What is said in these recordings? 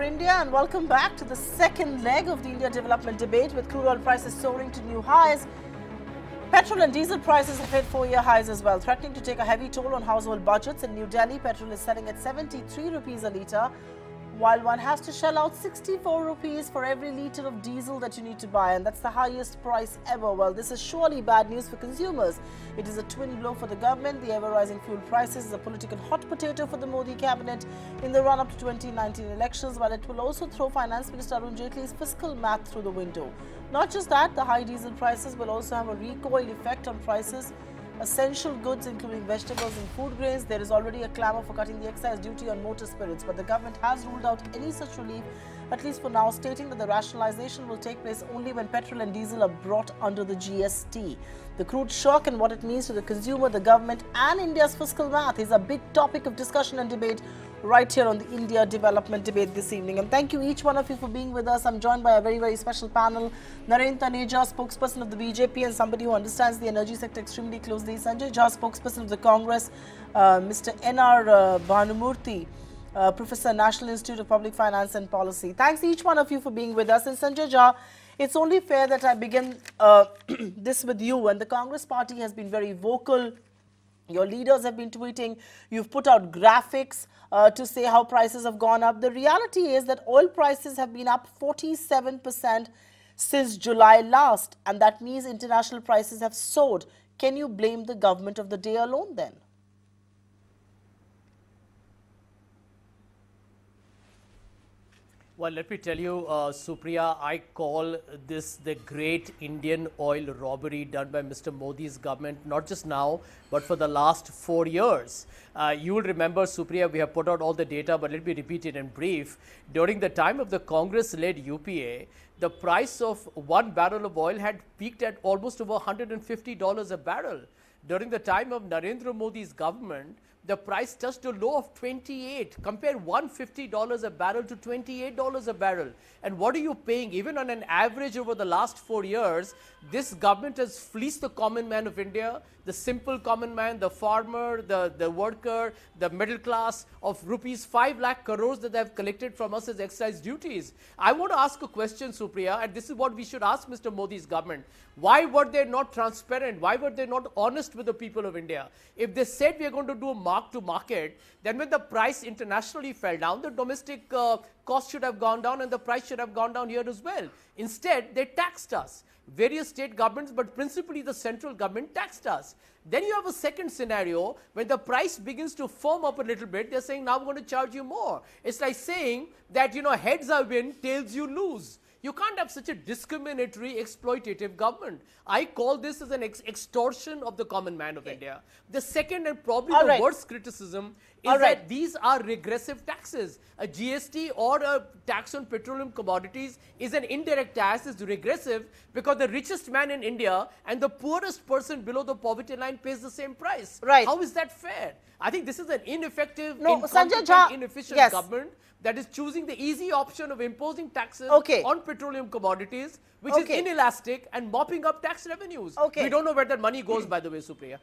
India, and welcome back to the second leg of the India Development Debate, with crude oil prices soaring to new highs. Petrol and diesel prices have hit 4-year highs as well, threatening to take a heavy toll on household budgets. In New Delhi, petrol is selling at 73 rupees a litre, while one has to shell out 64 rupees for every litre of diesel that you need to buy, and that's the highest price ever. Well, this is surely bad news for consumers. It is a twin blow for the government. The ever-rising fuel prices is a political hot potato for the Modi cabinet in the run-up to 2019 elections, while it will also throw Finance Minister Arun Jaitley's fiscal math through the window. Not just that, the high diesel prices will also have a recoil effect on prices essential goods including vegetables and food grains. There is already a clamour for cutting the excise duty on motor spirits, but the government has ruled out any such relief, at least for now, stating that the rationalisation will take place only when petrol and diesel are brought under the GST. The crude shock and what it means to the consumer, the government and India's fiscal math is a big topic of discussion and debate right here on the India Development Debate this evening. And thank you each one of you for being with us. I'm joined by a very, very special panel. Narendra Taneja, spokesperson of the BJP and somebody who understands the energy sector extremely closely. Sanjay Jha, spokesperson of the Congress. Mr. N.R. Gurumurthi, Professor, National Institute of Public Finance and Policy. Thanks each one of you for being with us. And Sanjay Jha, it's only fair that I begin this with you. And the Congress party has been very vocal. Your leaders have been tweeting. You've put out graphics to say how prices have gone up. The reality is that oil prices have been up 47% since July last, and that means international prices have soared. Can you blame the government of the day alone then? Well, let me tell you, Supriya, I call this the great Indian oil robbery done by Mr. Modi's government, not just now, but for the last 4 years. You will remember, Supriya, we have put out all the data, but let me repeat it in brief. During the time of the Congress-led UPA, the price of 1 barrel of oil had peaked at almost over $150 a barrel. During the time of Narendra Modi's government, the price touched a low of 28. Compare $150 a barrel to $28 a barrel. And what are you paying? Even on an average over the last 4 years, this government has fleeced the common man of India, the simple common man, the farmer, the worker, the middle class, of rupees 5 lakh crores that they have collected from us as excise duties. I want to ask a question, Supriya, and this is what we should ask Mr. Modi's government. Why were they not transparent? Why were they not honest with the people of India? If they said we are going to do a mark-to-market, then when the price internationally fell down, the domestic cost should have gone down and the price should have gone down here as well. Instead, they taxed us. Various state governments, but principally the central government taxed us. Then you have a second scenario when the price begins to firm up a little bit. They're saying, now I'm going to charge you more. It's like saying that, heads I win, tails you lose. You can't have such a discriminatory, exploitative government. I call this as an extortion of the common man of India. The second and probably the worst criticism is that these are regressive taxes. A GST or a tax on petroleum commodities is an indirect tax, is regressive because the richest man in India and the poorest person below the poverty line pays the same price. How is that fair? I think this is an ineffective, incompetent, inefficient government that is choosing the easy option of imposing taxes on petroleum commodities, which is inelastic and mopping up tax revenues. We don't know where that money goes, by the way, Supriya.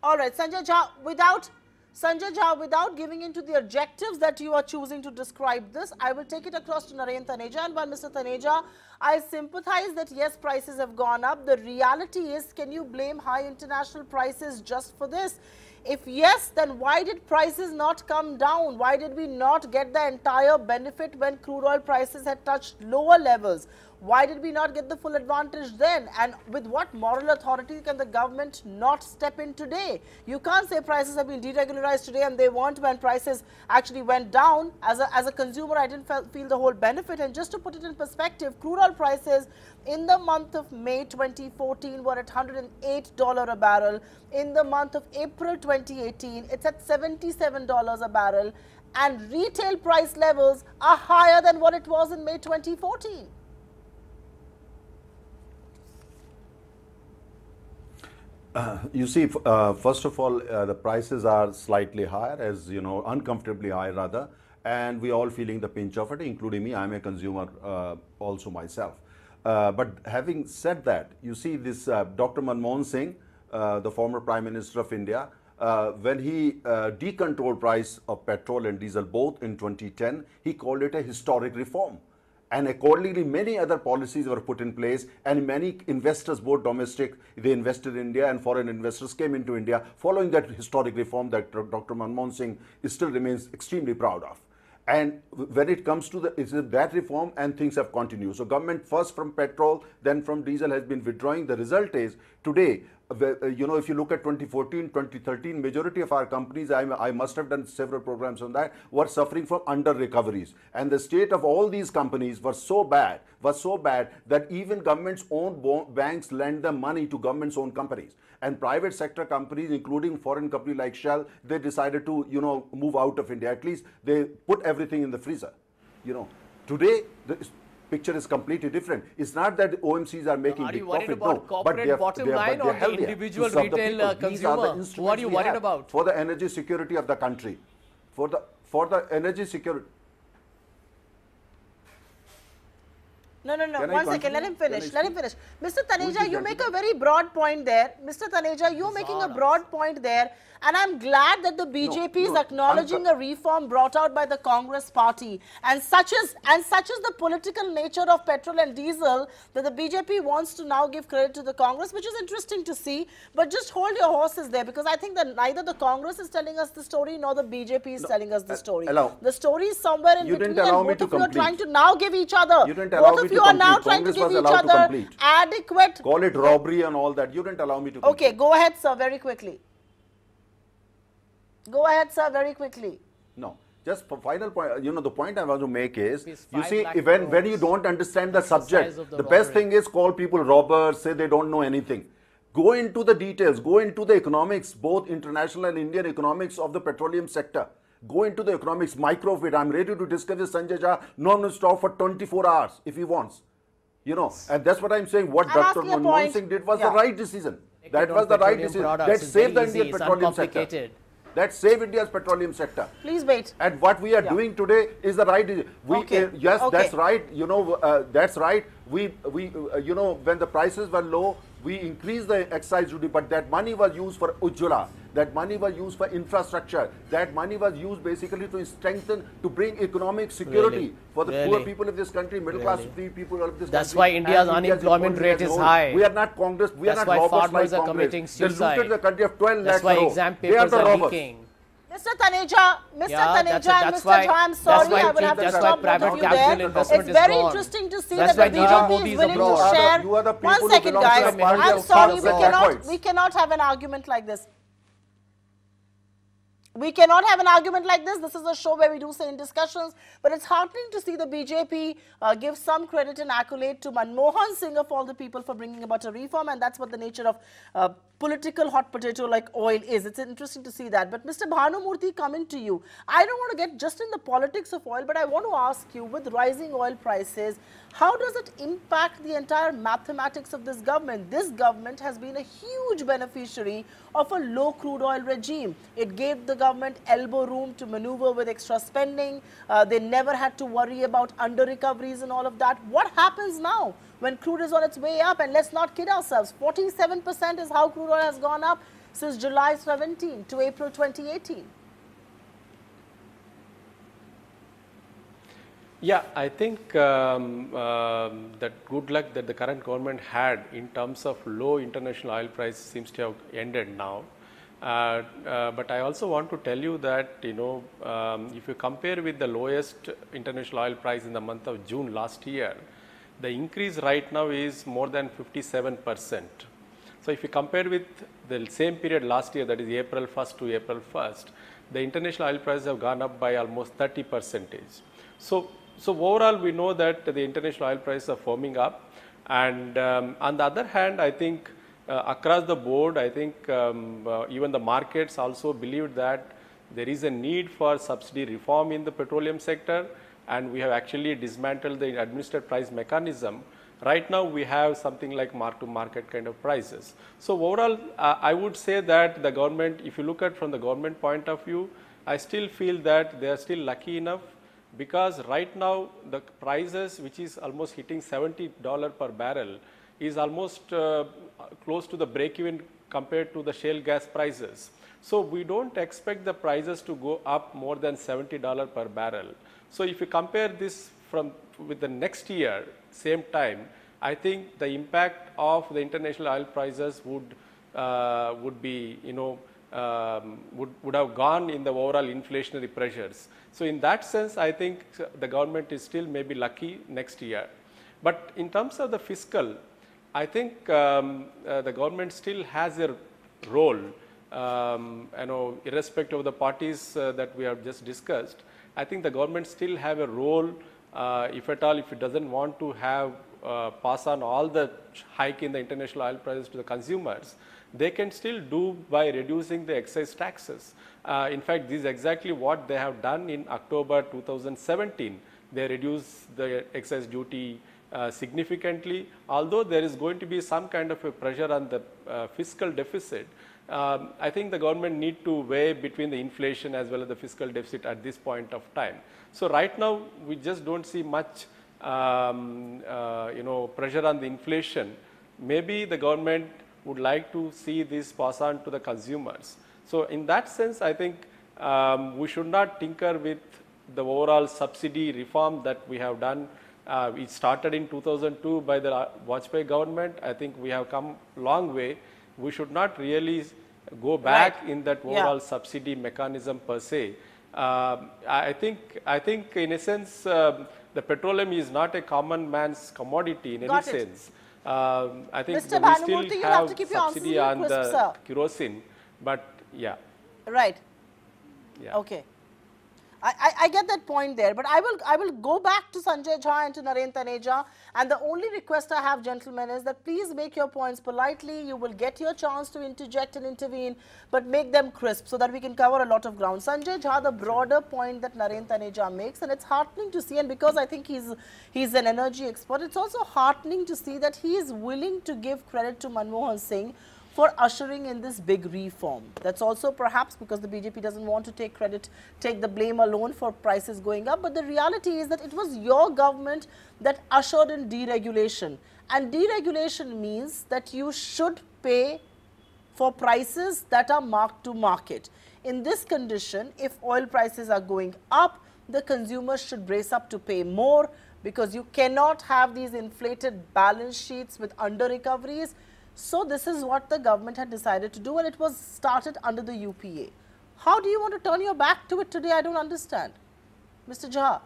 All right, Sanjay Jha, without giving into the adjectives that you are choosing to describe this, I will take it across to Narendra Taneja. And while Mr. Taneja, I sympathize that yes, prices have gone up. The reality is, can you blame high international prices just for this? If yes, then why did prices not come down? Why did we not get the entire benefit when crude oil prices had touched lower levels? Why did we not get the full advantage then? And with what moral authority can the government not step in today? You can't say prices have been deregularized today and they weren't when prices actually went down. As a consumer, I didn't feel the whole benefit. And just to put it in perspective, crude oil prices in the month of May 2014 were at $108 a barrel. In the month of April 2018, it's at $77 a barrel. And retail price levels are higher than what it was in May 2014. You see, first of all, the prices are slightly higher, as you know, uncomfortably high rather, and we all feeling the pinch of it, including me. I'm a consumer also myself. But having said that, you see this Dr. Manmohan Singh, the former Prime Minister of India, when he decontrolled price of petrol and diesel both in 2010, he called it a historic reform. And accordingly, many other policies were put in place, and many investors, both domestic, they invested in India, and foreign investors came into India following that historic reform that Dr. Manmohan Singh still remains extremely proud of. And when it comes to that reform, and things have continued. So government first from petrol, then from diesel has been withdrawing. The result is today, if you look at 2014, 2013, majority of our companies, I must have done several programs on that, were suffering from under recoveries. And the state of all these companies was so bad that even government's own banks lend them money to government's own companies. And private sector companies, including foreign company like Shell, they decided to, move out of India. At least they put everything in the freezer. Today, the picture is completely different. It's not that OMCs are making big profit, no, but they are bottom line or the individual retail consumer. What are you worried about? For the energy security of the country, for the energy security. No. 1 second. Let him finish. Mr. Taneja, you make a very broad point there. Mr. Taneja, you're making a broad point there. And I'm glad that the BJP is acknowledging a reform brought out by the Congress party. And such is the political nature of petrol and diesel that the BJP wants to now give credit to the Congress, which is interesting to see. But just hold your horses there, because I think that neither the Congress is telling us the story nor the BJP is telling us the story. The story is somewhere in between, and both of you are trying to now give each other. Both of you are now trying to give each other adequate. Call it robbery and all that. You didn't allow me to complete. Okay, go ahead, sir, very quickly. Go ahead, sir, very quickly. No, just for final point, the point I want to make is, you see, when you don't understand the subject, the best thing is call people robbers, say they don't know anything. Go into the details, go into the economics, both international and Indian economics of the petroleum sector. Go into the economics, micro of it. I'm ready to discuss with Sanjay Jha non-stop for 24 hours if he wants. And that's what I'm saying. What Dr. Manmohan Singh did was the right decision. That was the right decision. That saved the Indian petroleum sector. That save India's petroleum sector. Please wait. And what we are doing today is the right decision. That's right. That's right. We when the prices were low, we increased the excise duty, but that money was used for Ujjwala. That money was used for infrastructure. That money was used basically to strengthen, to bring economic security for the poor people of this country, middle class people of this country. That's why India's unemployment rate is high. We are not Congress. We are not robbers like Congress. Farmers are committing suicide. They looted the country of 12 lakh That's why exam papers are leaking. Mr. Taneja, and Mr. Jha, I'm sorry, I will have to stop both of you there. It's very interesting to see that the BJP is willing to share. 1 second, guys. I'm sorry, we cannot have an argument like this. We cannot have an argument like this. This is a show where we do say in discussions, but it's heartening to see the BJP give some credit and accolade to Manmohan Singh of all the people for bringing about a reform, and that's what the nature of political hot potato like oil is. It's interesting to see that. But Mr. Bhanumurthy, coming to you, I don't want to get just in the politics of oil, but I want to ask you, with rising oil prices, how does it impact the entire mathematics of this government? This government has been a huge beneficiary of a low crude oil regime. It gave the government elbow room to maneuver with extra spending. They never had to worry about under recoveries and all of that. What happens now when crude is on its way up? And let's not kid ourselves, 47% is how crude oil has gone up since July 17 to April 2018. Yeah, I think that good luck that the current government had in terms of low international oil price seems to have ended now. But I also want to tell you that, if you compare with the lowest international oil price in the month of June last year, the increase right now is more than 57%. So if you compare with the same period last year, that is April 1st to April 1st, the international oil prices have gone up by almost 30%. So overall, we know that the international oil prices are firming up, and on the other hand, I think across the board, I think even the markets also believe that there is a need for subsidy reform in the petroleum sector, and we have actually dismantled the administered price mechanism. Right now, we have something like mark-to-market kind of prices. So overall, I would say that the government, if you look at from the government point of view, I still feel that they are still lucky enough, because right now the prices, which is almost hitting $70 per barrel, is almost close to the break-even compared to the shale gas prices. So we don't expect the prices to go up more than $70 per barrel. So if you compare this with the next year, same time, I think the impact of the international oil prices would be, would have gone in the overall inflationary pressures. So in that sense, I think the government is still maybe lucky next year. But in terms of the fiscal, I think the government still has a role, irrespective of the parties that we have just discussed. I think the government still have a role, if at all, if it doesn't want to have pass on all the hike in the international oil prices to the consumers, they can still do by reducing the excise taxes. In fact, this is exactly what they have done in October 2017. They reduced the excise duty significantly. Although there is going to be some kind of a pressure on the fiscal deficit, I think the government need to weigh between the inflation as well as the fiscal deficit at this point of time. So right now, we just don't see much pressure on the inflation. Maybe the government would like to see this pass on to the consumers. So in that sense, I think we should not tinker with the overall subsidy reform that we have done. It started in 2002 by the Vajpayee government. I think we have come a long way. We should not really go back in that overall subsidy mechanism per se. I think in a sense, the petroleum is not a common man's commodity in any sense. I think Mr. we still Bhanumurthy, have subsidy on the kerosene, but yeah. Right. Yeah. Okay. I get that point there, but I will go back to Sanjay Jha and to Naren Taneja, and the only request I have, gentlemen, is that please make your points politely. You will get your chance to interject and intervene, but make them crisp so that we can cover a lot of ground. Sanjay Jha, the broader point that Naren Taneja makes, and it's heartening to see, and because I think he's an energy expert, it's also heartening to see that he is willing to give credit to Manmohan Singh for ushering in this big reform. That's also perhaps because the BJP doesn't want to take the blame alone for prices going up. But the reality is that it was your government that ushered in deregulation. And deregulation means that you should pay for prices that are marked to market. In this condition, if oil prices are going up, the consumers should brace up to pay more, because you cannot have these inflated balance sheets with under recoveries. So this is what the government had decided to do, and it was started under the UPA. How do you want to turn your back to it today? I don't understand. Mr. Jha.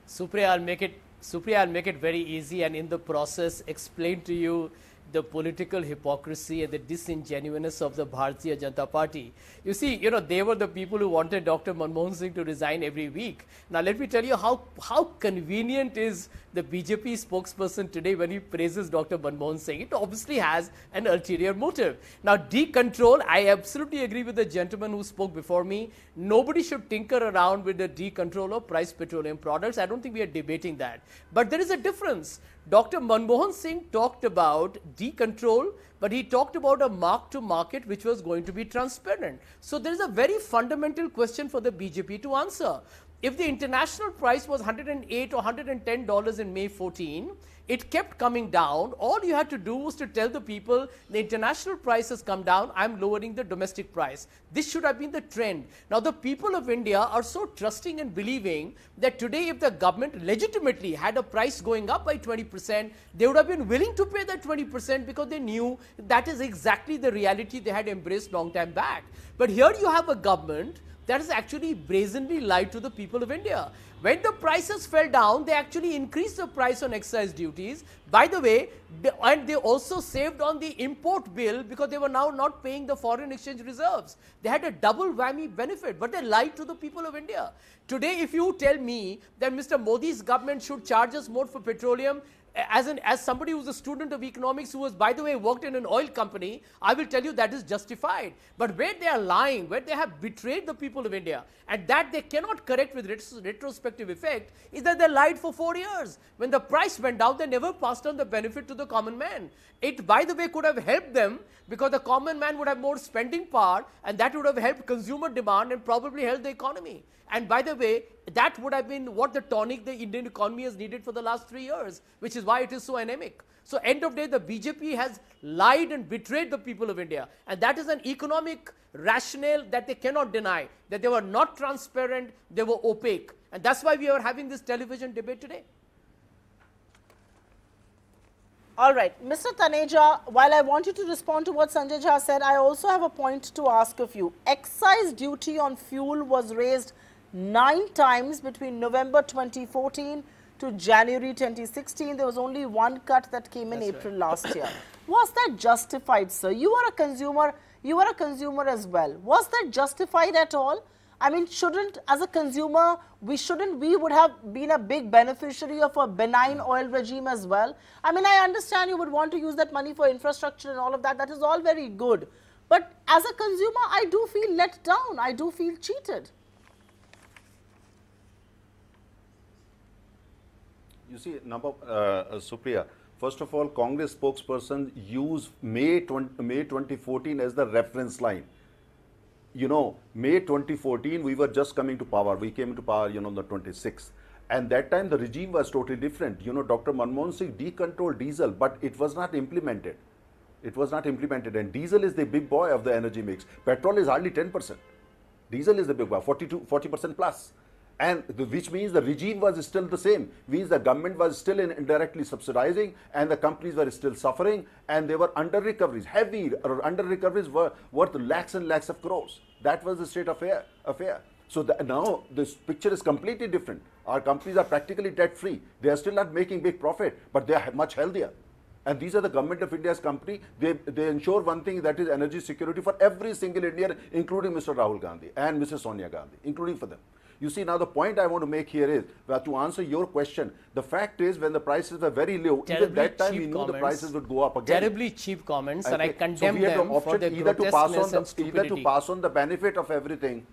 Supriya, I'll make it very easy, and in the process explain to you the political hypocrisy and the disingenuousness of the Bharatiya Janata Party. You see, they were the people who wanted Dr. Manmohan Singh to resign every week. Now, let me tell you how convenient is the BJP spokesperson today when he praises Dr. Manmohan Singh. It obviously has an ulterior motive. Now, decontrol, I absolutely agree with the gentleman who spoke before me. Nobody should tinker around with the decontrol of price petroleum products. I don't think we are debating that. But there is a difference. Dr. Manmohan Singh talked about decontrol, but he talked about a mark-to-market which was going to be transparent. So there is a very fundamental question for the BJP to answer. If the international price was $108 or $110 in May 14, it kept coming down. All you had to do was to tell the people the international price has come down, I'm lowering the domestic price. This should have been the trend. Now, the people of India are so trusting and believing that today if the government legitimately had a price going up by 20%, they would have been willing to pay that 20% because they knew that is exactly the reality they had embraced long time back. But here you have a government that has actually brazenly lied to the people of India. When the prices fell down, they actually increased the price on excise duties. By the way, and they also saved on the import bill because they were now not paying the foreign exchange reserves. They had a double whammy benefit, but they lied to the people of India. Today, if you tell me that Mr. Modi's government should charge us more for petroleum, as somebody who's a student of economics who has, by the way, worked in an oil company, I will tell you that is justified. But where they are lying, where they have betrayed the people of India, and that they cannot correct with retrospective effect, is that they lied for 4 years. When the price went down, they never passed on the benefit to the common man. It, by the way, could have helped them because the common man would have more spending power, and that would have helped consumer demand and probably helped the economy. And by the way, that would have been what the tonic the Indian economy has needed for the last 3 years, which is why it is so anemic. So end of day, the BJP has lied and betrayed the people of India. And that is an economic rationale that they cannot deny, that they were not transparent, they were opaque. And that's why we are having this television debate today. All right, Mr. Taneja, while I want you to respond to what Sanjay Jha said, I also have a point to ask of you. Excise duty on fuel was raised 9 times between November 2014 to January 2016. There was only one cut that came in April last year. Was that justified, sir? You are a consumer as well. Was that justified at all? I mean, as a consumer, we would have been a big beneficiary of a benign oil regime as well. I mean, I understand you would want to use that money for infrastructure and all of that. That is all very good. But as a consumer, I do feel let down. I do feel cheated. You see, Supriya, first of all, Congress spokesperson used May 2014 as the reference line. You know, May 2014, we were just coming to power. We came to power, on the 26th. And that time, the regime was totally different. You know, Dr. Manmohan Singh decontrolled diesel, but it was not implemented. It was not implemented. And diesel is the big boy of the energy mix. Petrol is hardly 10%. Diesel is the big boy, 40% plus. And which means the regime was still the same, means the government was still indirectly subsidizing and the companies were still suffering and they were under recoveries, heavy under recoveries were worth lakhs and lakhs of crores. That was the state affair. So now this picture is completely different. Our companies are practically debt free. They are still not making big profit, but they are much healthier. And these are the government of India's company. They ensure one thing, that is energy security for every single Indian, including Mr. Rahul Gandhi and Mrs. Sonia Gandhi, including for them. You see, now the point I want to make here is that to answer your question, the fact is when the prices were very low, even that time we knew the prices would go up again. Terribly cheap comments, and I condemn them for their grotesqueness and stupidity. Either to pass on the benefit of everything.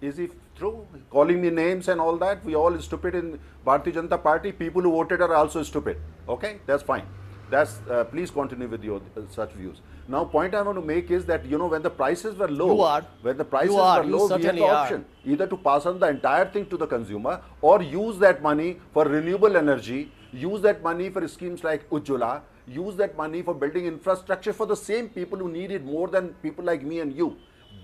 Is he through? Calling me names and all that? We all stupid in Bharatiya Janata Party. People who voted are also stupid. Okay, that's fine. Please continue with your such views. Now, point I want to make is that, when the prices were low, when the prices were low, we had the option either to pass on the entire thing to the consumer or use that money for renewable energy, use that money for schemes like Ujjwala, use that money for building infrastructure for the same people who need it more than people like me and you.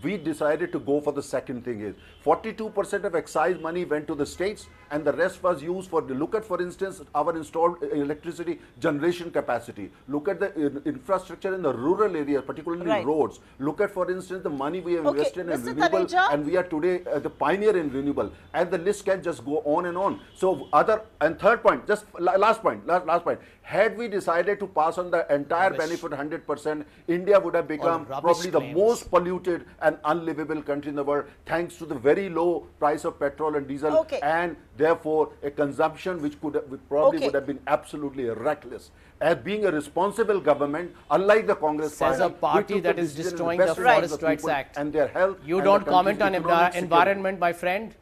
We decided to go for the second thing is 42% of excise money went to the states and the rest was used for, look at for instance our installed electricity generation capacity, look at the infrastructure in the rural areas, particularly roads, look at for instance the money we have invested in renewable and we are today the pioneer in renewable, and the list can just go on and on. So third point, just last point, had we decided to pass on the entire benefit 100%, India would have become probably the most polluted and unlivable country in the world, thanks to the very low price of petrol and diesel, and therefore a consumption which would have been absolutely reckless. As being a responsible government, unlike the Congress party, a party that is destroying the Forest Rights Act and their health. You don't comment on environment, my friend.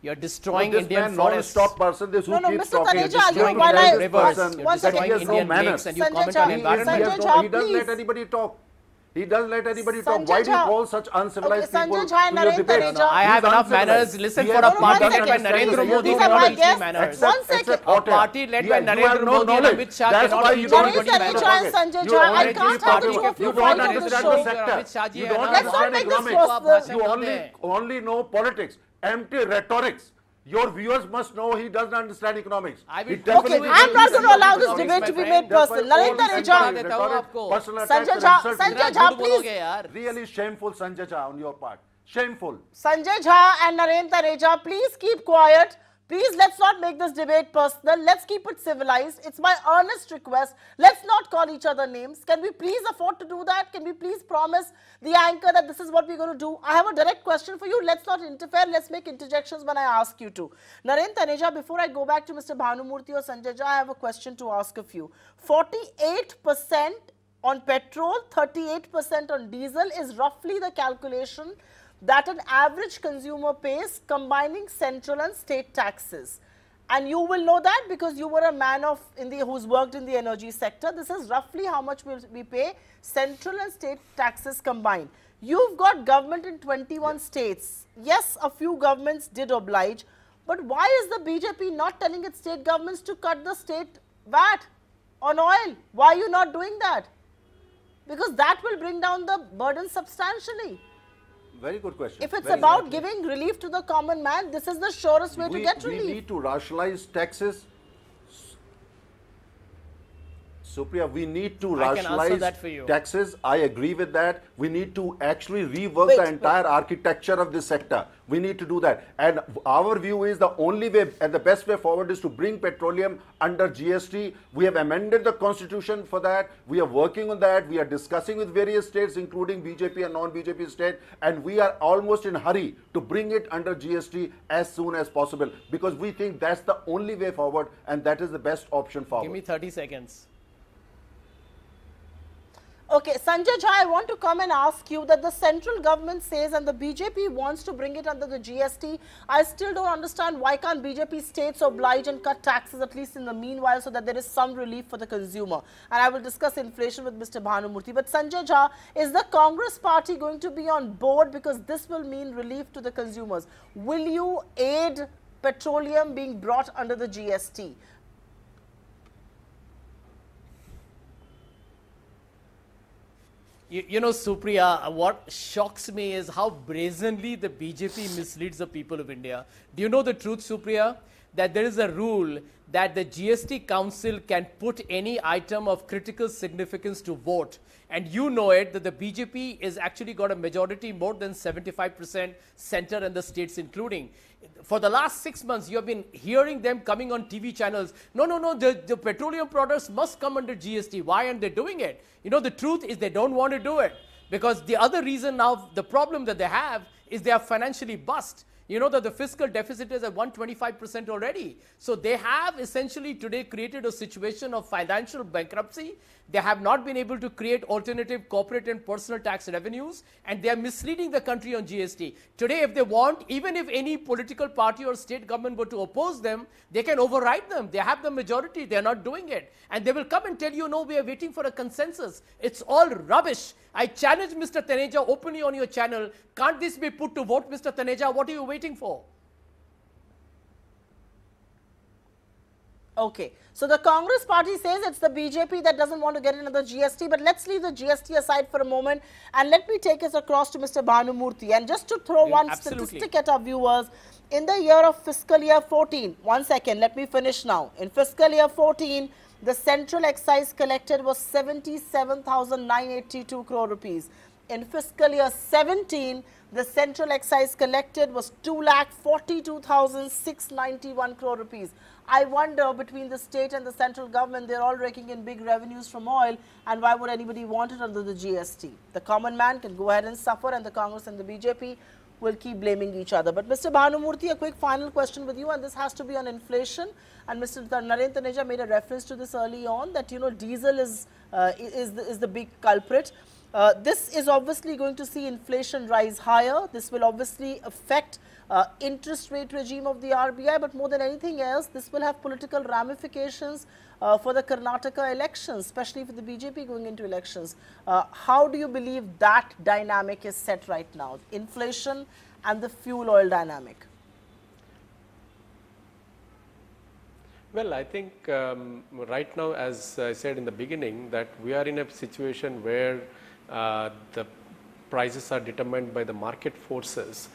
You're destroying Indian forests. Non-stop person, this who keeps talking. You're destroying Indian rivers. You're destroying Indian lakes, and you comment on environment. He doesn't let anybody talk. He doesn't let anybody talk. Why do you call such uncivilized people to your debate? No, I have enough manners. Listen, for a party led by Narendra Modi, we cannot teach manners. A party led by Narendra Modi and Amit Shah cannot teach anybody manners. I can't have the two of you fight on the show. You don't understand economics. You only know politics. Empty rhetorics. Your viewers must know he doesn't understand economics. I'm not going to allow this debate to be made personal. Narendra Sanjay Jha, please. Really shameful, Sanjay Jha, on your part. Shameful. Sanjay Jha and Narendra Reja, please keep quiet. Please, let's not make this debate personal. Let's keep it civilized. It's my earnest request. Let's not call each other names. Can we please afford to do that? Can we please promise the anchor that this is what we're going to do? I have a direct question for you. Let's not interfere. Let's make interjections when I ask you to. Narendra Taneja, before I go back to Mr. Bhanumurthy or Sanjay Jha, I have a question to ask of you. 48% on petrol, 38% on diesel is roughly the calculation that an average consumer pays combining central and state taxes. And you will know that because you were a man who's worked in the energy sector. This is roughly how much we pay central and state taxes combined. You've got government in 21 states. Yes, a few governments did oblige, but why is the BJP not telling its state governments to cut the state VAT on oil? Why are you not doing that? Because that will bring down the burden substantially. Very good question. If it's Very about exactly. giving relief to the common man, this is the surest way to get relief. We need to rationalize taxes. Supriya, we need to rationalize taxes. I agree with that. We need to actually rework the entire architecture of this sector. We need to do that. And our view is the only way and the best way forward is to bring petroleum under GST. We have amended the constitution for that. We are working on that. We are discussing with various states, including BJP and non-BJP state. And we are almost in a hurry to bring it under GST as soon as possible, because we think that's the only way forward and that is the best option forward. Give me 30 seconds. Okay, Sanjay Jha, I want to come and ask you that the central government says and the BJP wants to bring it under the GST. I still don't understand why can't BJP states oblige and cut taxes at least in the meanwhile so that there is some relief for the consumer. And I will discuss inflation with Mr. Bhanumurthy. But Sanjay Jha, is the Congress party going to be on board because this will mean relief to the consumers? Will you aid petroleum being brought under the GST? You know, Supriya, what shocks me is how brazenly the BJP misleads the people of India. Do you know the truth, Supriya? That there is a rule that the GST Council can put any item of critical significance to vote. And you know it, that the BJP is actually got a majority more than 75% center and the states including. For the last 6 months, you have been hearing them coming on TV channels. No, the petroleum products must come under GST. Why aren't they doing it? You know, the truth is they don't want to do it. Because the other reason now, the problem that they have is they are financially bust. You know that the fiscal deficit is at 125% already. So they have essentially today created a situation of financial bankruptcy. They have not been able to create alternative corporate and personal tax revenues, and they are misleading the country on GST. Today, if they want, even if any political party or state government were to oppose them, they can override them. They have the majority. They are not doing it. And they will come and tell you, no, we are waiting for a consensus. It's all rubbish. I challenge Mr. Taneja openly on your channel. Can't this be put to vote, Mr. Taneja? What are you waiting for? Okay, so the Congress party says it's the BJP that doesn't want to get another GST, but let's leave the GST aside for a moment and let me take us across to Mr. Bhanumurthy. And just to throw one statistic at our viewers, in the year of fiscal year 14, 1 second, let me finish now. In fiscal year 14, the central excise collected was 77,982 crore rupees. In fiscal year 17, the central excise collected was 2,42,691 crore rupees. I wonder, between the state and the central government, they're all raking in big revenues from oil, and why would anybody want it under the GST? The common man can go ahead and suffer, and the Congress and the BJP will keep blaming each other. But Mr. Bhanumurthy, a quick final question with you, and this has to be on inflation. And Mr. Narendra Taneja made a reference to this early on, that, you know, diesel is the big culprit. This is obviously going to see inflation rise higher. This will obviously affect interest rate regime of the RBI, but more than anything else, this will have political ramifications for the Karnataka elections, especially for the BJP going into elections. How do you believe that dynamic is set right now, inflation and the fuel oil dynamic? Well, I think right now, as I said in the beginning, that we are in a situation where the prices are determined by the market forces.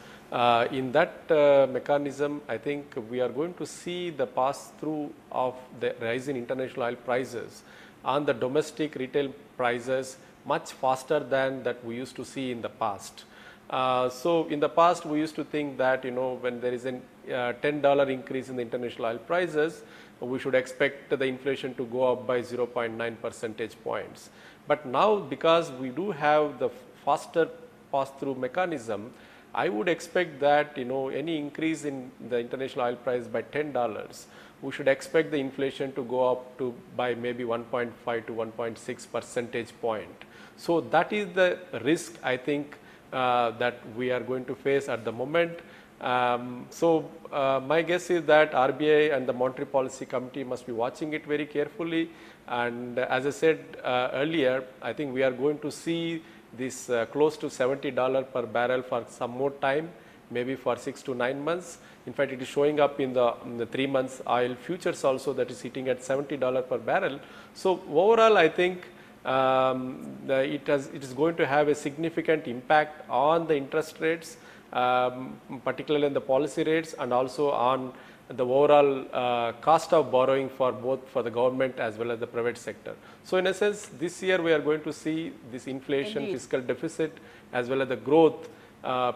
In that mechanism, I think we are going to see the pass-through of the rise in international oil prices on the domestic retail prices much faster than that we used to see in the past. So in the past, we used to think that, you know, when there is a $10 increase in the international oil prices, we should expect the inflation to go up by 0.9 percentage points. But now, because we do have the faster pass-through mechanism, I would expect that, you know, any increase in the international oil price by $10, we should expect the inflation to go up to by maybe 1.5 to 1.6 percentage point. So that is the risk, I think, that we are going to face at the moment. My guess is that RBI and the Monetary Policy Committee must be watching it very carefully. And as I said earlier, I think we are going to see this close to $70 per barrel for some more time, maybe for 6 to 9 months. In fact, it is showing up in the 3 months oil futures also, that is sitting at $70 per barrel. So overall, I think it is going to have a significant impact on the interest rates, particularly in the policy rates, and also on the overall cost of borrowing for both for the government as well as the private sector. So in a sense, this year we are going to see this inflation, Indeed, fiscal deficit, as well as the growth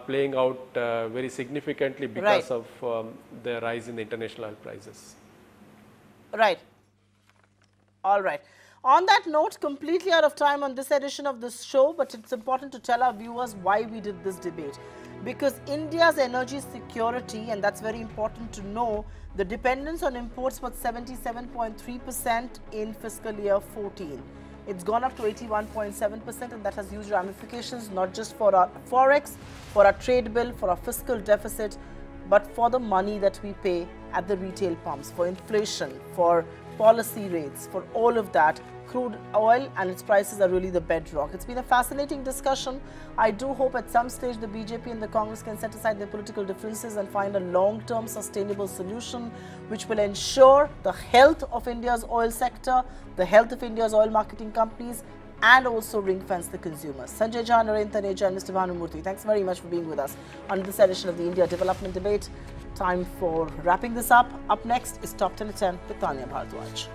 playing out very significantly because of the rise in the international oil prices. Right. All right. On that note, completely out of time on this edition of this show, but it's important to tell our viewers why we did this debate. Because India's energy security, and that's very important to know, the dependence on imports was 77.3% in fiscal year 14. It's gone up to 81.7%, and that has huge ramifications, not just for our forex, for our trade bill, for our fiscal deficit, but for the money that we pay at the retail pumps, for inflation, for policy rates, for all of that. Crude oil and its prices are really the bedrock. It's been a fascinating discussion. I do hope at some stage the BJP and the Congress can set aside their political differences and find a long-term sustainable solution which will ensure the health of India's oil sector, the health of India's oil marketing companies, and also ring-fence the consumers. Sanjay Jha, Naren Taneja, and Mr. Gurumurthi, thanks very much for being with us on this edition of the India Development Debate. Time for wrapping this up. Up next is Top 10 at 10 with Tanya Bharadwaj.